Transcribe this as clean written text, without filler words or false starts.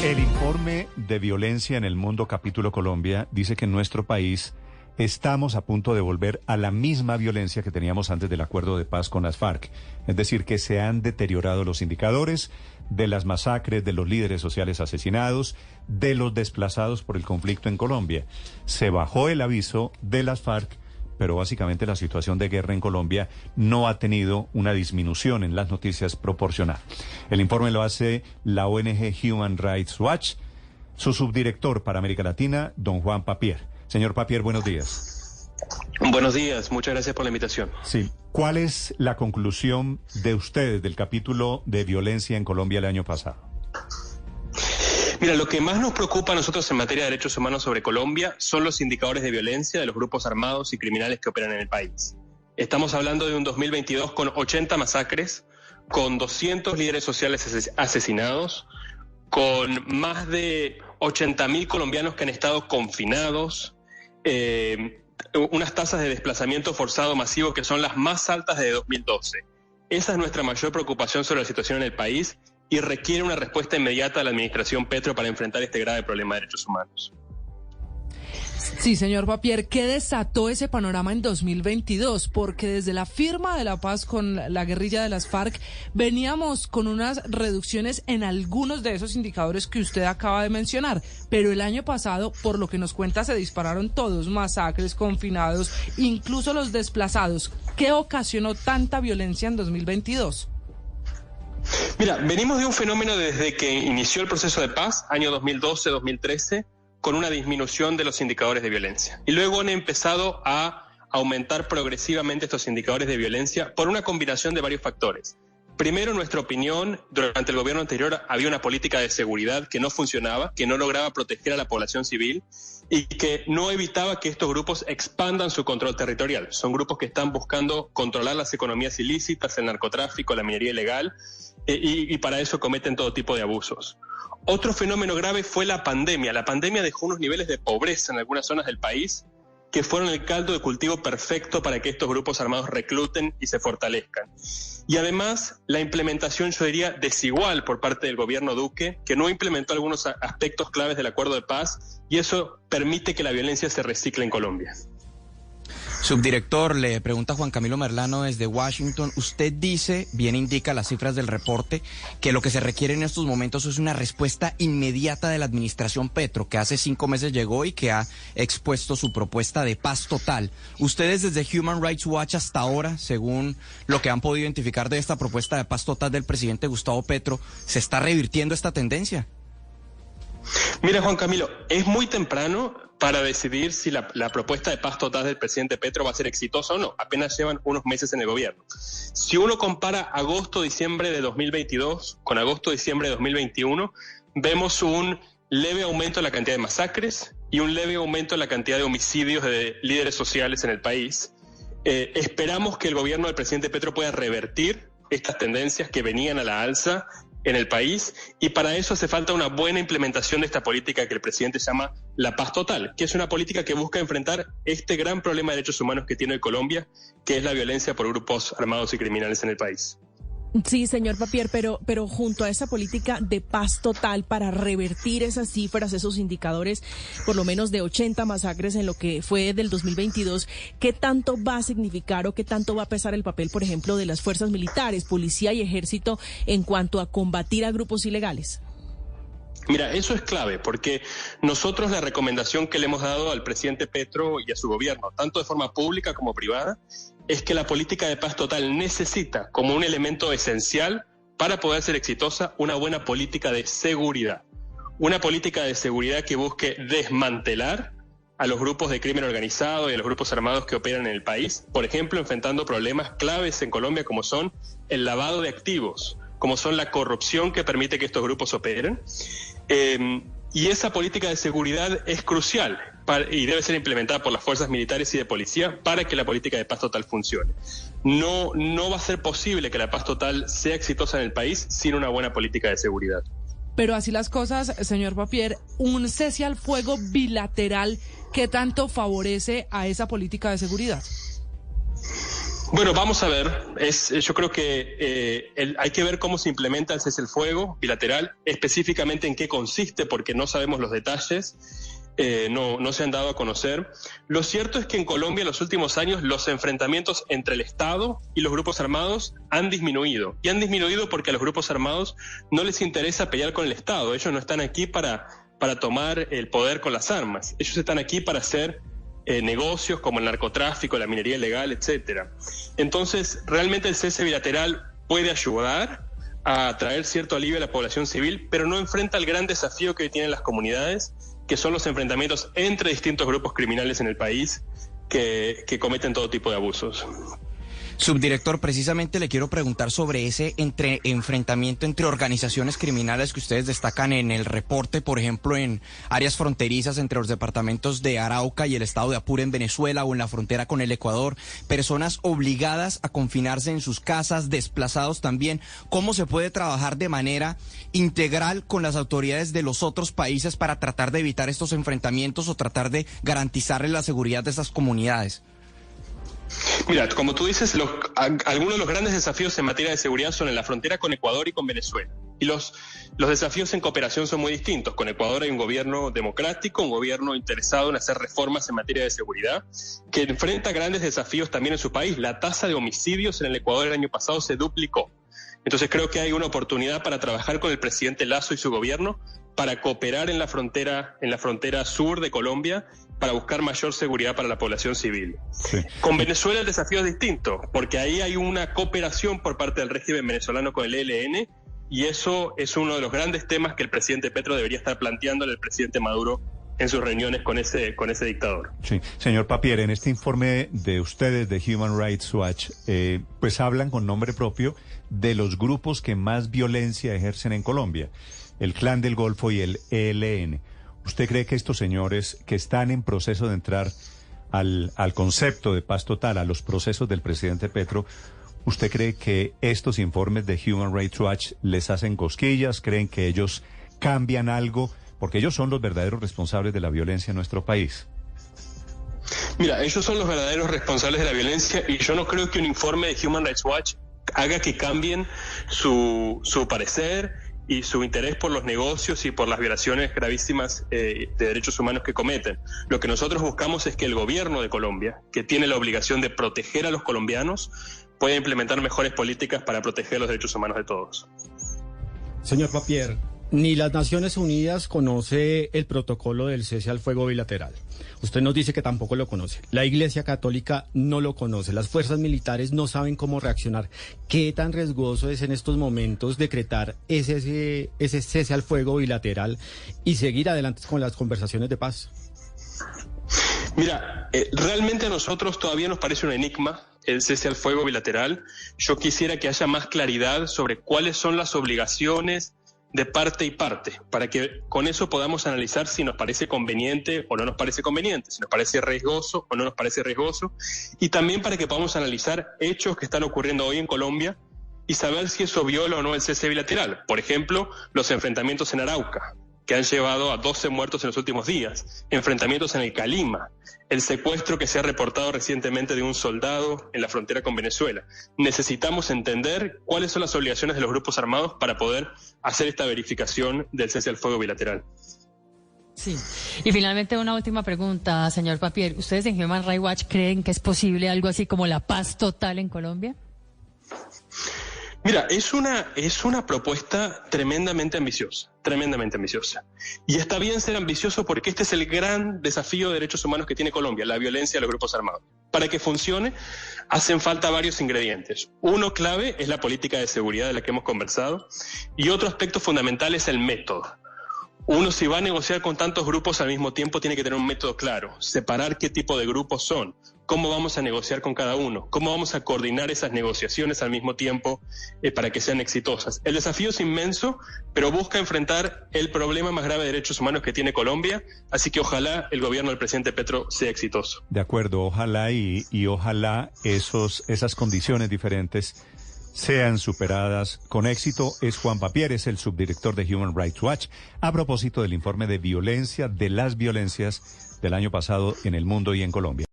El informe de violencia en el mundo capítulo Colombia dice que en nuestro país estamos a punto de volver a la misma violencia que teníamos antes del acuerdo de paz con las FARC. Es decir, que se han deteriorado los indicadores de las masacres, de los líderes sociales asesinados, de los desplazados por el conflicto en Colombia. Se bajó el aviso de las FARC, pero básicamente la situación de guerra en Colombia no ha tenido una disminución en las noticias proporcional. El informe lo hace la ONG Human Rights Watch, su subdirector para América Latina, don Juan Papier. Señor Papier, buenos días. Buenos días, muchas gracias por la invitación. Sí, ¿cuál es la conclusión de ustedes del capítulo de violencia en Colombia el año pasado? Mira, lo que más nos preocupa a nosotros en materia de derechos humanos sobre Colombia son los indicadores de violencia de los grupos armados y criminales que operan en el país. Estamos hablando de un 2022 con 80 masacres, con 200 líderes sociales asesinados, con más de 80.000 colombianos que han estado confinados, unas tasas de desplazamiento forzado masivo que son las más altas desde 2012. Esa es nuestra mayor preocupación sobre la situación en el país y requiere una respuesta inmediata de la administración Petro para enfrentar este grave problema de derechos humanos. Sí, señor Papier, ¿qué desató ese panorama en 2022? Porque desde la firma de la paz con la guerrilla de las FARC veníamos con unas reducciones en algunos de esos indicadores que usted acaba de mencionar, pero el año pasado, por lo que nos cuenta, se dispararon todos, masacres, confinados, incluso los desplazados. ¿Qué ocasionó tanta violencia en 2022? Mira, venimos de un fenómeno desde que inició el proceso de paz, año 2012-2013, con una disminución de los indicadores de violencia. Y luego han empezado a aumentar progresivamente estos indicadores de violencia por una combinación de varios factores. Primero, en nuestra opinión, durante el gobierno anterior había una política de seguridad que no funcionaba, que no lograba proteger a la población civil y que no evitaba que estos grupos expandan su control territorial. Son grupos que están buscando controlar las economías ilícitas, el narcotráfico, la minería ilegal, y para eso cometen todo tipo de abusos. Otro fenómeno grave fue la pandemia. La pandemia dejó unos niveles de pobreza en algunas zonas del país que fueron el caldo de cultivo perfecto para que estos grupos armados recluten y se fortalezcan. Y además, la implementación, yo diría, desigual por parte del gobierno Duque, que no implementó algunos aspectos claves del acuerdo de paz, y eso permite que la violencia se recicle en Colombia. Subdirector, le pregunta Juan Camilo Merlano desde Washington. Usted dice, bien indica las cifras del reporte, que lo que se requiere en estos momentos es una respuesta inmediata de la administración Petro, que hace 5 meses llegó y que ha expuesto su propuesta de paz total. Ustedes desde Human Rights Watch hasta ahora, según lo que han podido identificar de esta propuesta de paz total del presidente Gustavo Petro, ¿se está revirtiendo esta tendencia? Mira, Juan Camilo, es muy temprano para decidir si la propuesta de paz total del presidente Petro va a ser exitosa o no. Apenas llevan unos meses en el gobierno. Si uno compara agosto-diciembre de 2022 con agosto-diciembre de 2021, vemos un leve aumento en la cantidad de masacres y un leve aumento en la cantidad de homicidios de líderes sociales en el país. Esperamos que el gobierno del presidente Petro pueda revertir estas tendencias que venían a la alza en el país, y para eso hace falta una buena implementación de esta política que el presidente llama la paz total, que es una política que busca enfrentar este gran problema de derechos humanos que tiene Colombia, que es la violencia por grupos armados y criminales en el país. Sí, señor Papier, pero junto a esa política de paz total para revertir esas cifras, esos indicadores, por lo menos de 80 masacres en lo que fue del 2022, ¿qué tanto va a significar o qué tanto va a pesar el papel, por ejemplo, de las fuerzas militares, policía y ejército en cuanto a combatir a grupos ilegales? Mira, eso es clave, porque nosotros la recomendación que le hemos dado al presidente Petro y a su gobierno, tanto de forma pública como privada, es que la política de paz total necesita, como un elemento esencial para poder ser exitosa, una buena política de seguridad. Una política de seguridad que busque desmantelar a los grupos de crimen organizado y a los grupos armados que operan en el país, por ejemplo, enfrentando problemas claves en Colombia como son el lavado de activos, como son la corrupción que permite que estos grupos operen. Y esa política de seguridad es crucial y debe ser implementada por las fuerzas militares y de policía para que la política de paz total funcione. No va a ser posible que la paz total sea exitosa en el país sin una buena política de seguridad. Pero así las cosas, señor Papier, un cese al fuego bilateral, ¿qué tanto favorece a esa política de seguridad? Bueno, vamos a ver. Yo creo que hay que ver cómo se implementa el cese el fuego bilateral, específicamente en qué consiste, porque no sabemos los detalles, no se han dado a conocer. Lo cierto es que en Colombia en los últimos años los enfrentamientos entre el Estado y los grupos armados han disminuido. Y han disminuido porque a los grupos armados no les interesa pelear con el Estado. Ellos no están aquí para tomar el poder con las armas. Ellos están aquí para hacer negocios como el narcotráfico, la minería ilegal, etcétera. Entonces, realmente el cese bilateral puede ayudar a traer cierto alivio a la población civil, pero no enfrenta el gran desafío que hoy tienen las comunidades, que son los enfrentamientos entre distintos grupos criminales en el país que cometen todo tipo de abusos. Subdirector, precisamente le quiero preguntar sobre ese enfrentamiento entre organizaciones criminales que ustedes destacan en el reporte, por ejemplo, en áreas fronterizas entre los departamentos de Arauca y el estado de Apure en Venezuela o en la frontera con el Ecuador, personas obligadas a confinarse en sus casas, desplazados también. ¿Cómo se puede trabajar de manera integral con las autoridades de los otros países para tratar de evitar estos enfrentamientos o tratar de garantizarles la seguridad de esas comunidades? Mira, como tú dices, algunos de los grandes desafíos en materia de seguridad son en la frontera con Ecuador y con Venezuela. Y los desafíos en cooperación son muy distintos. Con Ecuador hay un gobierno democrático, un gobierno interesado en hacer reformas en materia de seguridad, que enfrenta grandes desafíos también en su país. La tasa de homicidios en el Ecuador el año pasado se duplicó. Entonces creo que hay una oportunidad para trabajar con el presidente Lasso y su gobierno para cooperar en la frontera sur de Colombia, para buscar mayor seguridad para la población civil. Sí. Con Venezuela el desafío es distinto, porque ahí hay una cooperación por parte del régimen venezolano con el ELN, y eso es uno de los grandes temas que el presidente Petro debería estar planteando al presidente Maduro en sus reuniones con ese dictador. Sí, señor Papier, en este informe de ustedes de Human Rights Watch, pues hablan con nombre propio de los grupos que más violencia ejercen en Colombia, el Clan del Golfo y el ELN. ¿Usted cree que estos señores que están en proceso de entrar al concepto de paz total, a los procesos del presidente Petro, usted cree que estos informes de Human Rights Watch les hacen cosquillas? ¿Creen que ellos cambian algo? Porque ellos son los verdaderos responsables de la violencia en nuestro país. Mira, ellos son los verdaderos responsables de la violencia, y yo no creo que un informe de Human Rights Watch haga que cambien su parecer y su interés por los negocios y por las violaciones gravísimas de derechos humanos que cometen. Lo que nosotros buscamos es que el gobierno de Colombia, que tiene la obligación de proteger a los colombianos, pueda implementar mejores políticas para proteger los derechos humanos de todos. Señor Papier, ni las Naciones Unidas conoce el protocolo del cese al fuego bilateral. Usted nos dice que tampoco lo conoce. La Iglesia Católica no lo conoce. Las fuerzas militares no saben cómo reaccionar. ¿Qué tan riesgoso es en estos momentos decretar ese cese al fuego bilateral y seguir adelante con las conversaciones de paz? Mira, realmente a nosotros todavía nos parece un enigma el cese al fuego bilateral. Yo quisiera que haya más claridad sobre cuáles son las obligaciones de parte y parte, para que con eso podamos analizar si nos parece conveniente o no nos parece conveniente, si nos parece riesgoso o no nos parece riesgoso, y también para que podamos analizar hechos que están ocurriendo hoy en Colombia y saber si eso viola o no el cese bilateral. Por ejemplo, los enfrentamientos en Arauca, que han llevado a 12 muertos en los últimos días, enfrentamientos en el Calima, el secuestro que se ha reportado recientemente de un soldado en la frontera con Venezuela. Necesitamos entender cuáles son las obligaciones de los grupos armados para poder hacer esta verificación del cese al fuego bilateral. Sí. Y finalmente una última pregunta, señor Papier. ¿Ustedes en Human Rights Watch creen que es posible algo así como la paz total en Colombia? Mira, es una propuesta tremendamente ambiciosa. Y está bien ser ambicioso porque este es el gran desafío de derechos humanos que tiene Colombia, la violencia de los grupos armados. Para que funcione, hacen falta varios ingredientes. Uno clave es la política de seguridad de la que hemos conversado, y otro aspecto fundamental es el método. Uno, si va a negociar con tantos grupos al mismo tiempo, tiene que tener un método claro, separar qué tipo de grupos son, cómo vamos a negociar con cada uno, cómo vamos a coordinar esas negociaciones al mismo tiempo para que sean exitosas. El desafío es inmenso, pero busca enfrentar el problema más grave de derechos humanos que tiene Colombia, así que ojalá el gobierno del presidente Petro sea exitoso. De acuerdo, ojalá y ojalá esas condiciones diferentes sean superadas con éxito. Es Juan Papier, es el subdirector de Human Rights Watch, a propósito del informe de violencia, de las violencias del año pasado en el mundo y en Colombia.